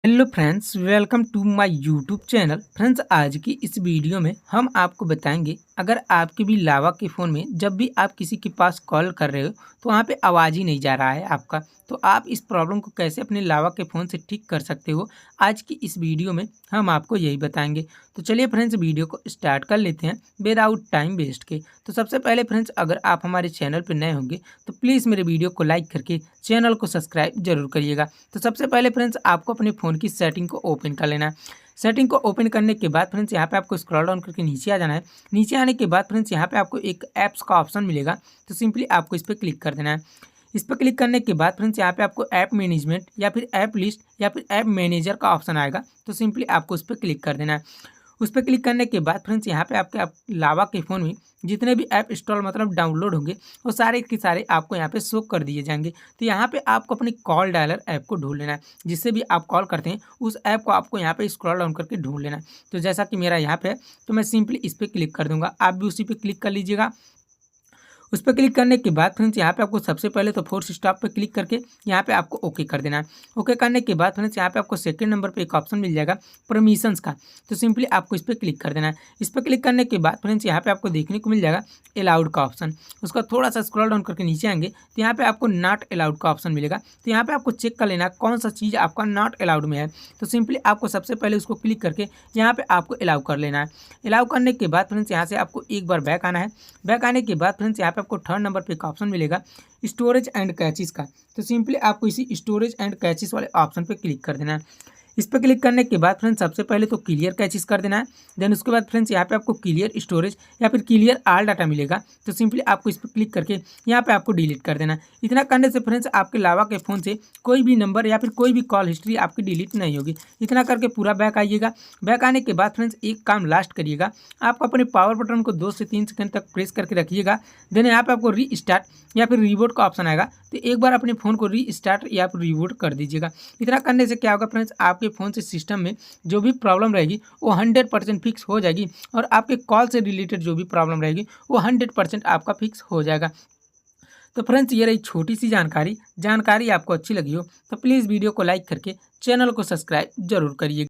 Hello friends, welcome to my YouTube channel. Friends, आज की इस वीडियो में हम आपको बताएंगे, अगर आपके भी लावा के फ़ोन में जब भी आप किसी के पास कॉल कर रहे हो तो वहाँ पे आवाज़ ही नहीं जा रहा है आपका, तो आप इस प्रॉब्लम को कैसे अपने लावा के फ़ोन से ठीक कर सकते हो। आज की इस वीडियो में हम आपको यही बताएंगे। तो चलिए फ्रेंड्स, वीडियो को स्टार्ट कर लेते हैं विदाउट टाइम वेस्ट के। तो सबसे पहले फ्रेंड्स, अगर आप हमारे चैनल पर नए होंगे तो प्लीज़ मेरे वीडियो को लाइक करके चैनल को सब्सक्राइब जरूर करिएगा। तो सबसे पहले फ्रेंड्स, आपको अपने फ़ोन की सेटिंग को ओपन कर लेना है। सेटिंग को ओपन करने के बाद फ्रेंड्स, यहाँ पे आपको स्क्रॉल डाउन करके नीचे आ जाना है। नीचे आने के बाद फ्रेंड्स, यहाँ पे आपको एक ऐप्स का ऑप्शन मिलेगा, तो सिंपली आपको इस पर क्लिक कर देना है। इस पर क्लिक करने के बाद फ्रेंड्स, यहाँ पे आपको ऐप मैनेजमेंट या फिर ऐप लिस्ट या फिर ऐप मैनेजर का ऑप्शन आएगा, तो सिंपली आपको उस पर क्लिक कर देना है। उस पर क्लिक करने के बाद फ्रेंड्स, यहाँ पे आप लावा के फ़ोन में जितने भी ऐप इंस्टॉल मतलब डाउनलोड होंगे वो सारे के सारे आपको यहाँ पे शो कर दिए जाएंगे। तो यहाँ पे आपको अपनी कॉल डायलर ऐप को ढूंढ लेना है। जिससे भी आप कॉल करते हैं उस ऐप को आपको यहाँ पे स्क्रॉल डाउन करके ढूंढ लेना है। तो जैसा कि मेरा यहाँ पे है, तो मैं सिंपली इस पर क्लिक कर दूंगा, आप भी उसी पर क्लिक कर लीजिएगा। उस पर क्लिक करने के बाद फ्रेंड्स, यहाँ पे आपको सबसे पहले तो फोर्स स्टॉप पे क्लिक करके यहाँ पे आपको ओके कर देना है। ओके करने के बाद फ्रेंड्स, यहाँ पे आपको सेकंड नंबर पे एक ऑप्शन मिल जाएगा परमिशंस का, तो सिंपली आपको इस पर क्लिक कर देना है। इस पर क्लिक करने के बाद फ्रेंड्स, यहाँ पे आपको देखने को मिल जाएगा अलाउड का ऑप्शन। उसका थोड़ा सा स्क्रॉल डाउन करके नीचे आएंगे तो यहाँ पे आपको नॉट अलाउड का ऑप्शन मिलेगा। तो यहाँ पे आपको चेक कर लेना कौन सा चीज़ आपका नॉट अलाउड में है। तो सिंपली आपको सबसे पहले उसको क्लिक करके यहाँ पे आपको अलाउ कर लेना है। अलाउ करने के बाद फ्रेंड्स, यहाँ से आपको एक बार बैक आना है। बैक आने के बाद फ्रेंड्स, यहाँ पे आपको थर्ड नंबर पे एक ऑप्शन मिलेगा स्टोरेज एंड कैचेस का, तो सिंपली आपको इसी स्टोरेज एंड कैचेस वाले ऑप्शन पे क्लिक कर देना है। इस पर क्लिक करने के बाद फ्रेंड्स, सबसे पहले तो क्लियर कैचेस कर देना है। देन उसके बाद फ्रेंड्स, यहाँ पे आपको क्लियर स्टोरेज या फिर क्लियर ऑल डाटा मिलेगा, तो सिंपली आपको इस पर क्लिक करके यहाँ पे आपको डिलीट कर देना है। इतना करने से फ्रेंड्स, आपके लावा के फ़ोन से कोई भी नंबर या फिर कोई भी कॉल हिस्ट्री आपकी डिलीट नहीं होगी। इतना करके पूरा बैक आइएगा। बैक आने के बाद फ्रेंड्स, एक काम लास्ट करिएगा, आप अपने पावर बटन को 2 से 3 सेकंड तक प्रेस करके रखिएगा। देन यहाँ पे आपको रीस्टार्ट या फिर रीबूट का ऑप्शन आएगा, तो एक बार अपने फ़ोन को रीस्टार्ट या फिर रीबूट कर दीजिएगा। इतना करने से क्या होगा फ्रेंड्स, आपके फ़ोन से सिस्टम में जो भी प्रॉब्लम रहेगी वो 100% फिक्स हो जाएगी, और आपके कॉल से रिलेटेड जो भी प्रॉब्लम रहेगी वो 100% आपका फिक्स हो जाएगा। तो फ्रेंड्स, ये रही छोटी सी जानकारी। जानकारी आपको अच्छी लगी हो तो प्लीज़ वीडियो को लाइक करके चैनल को सब्सक्राइब जरूर करिए।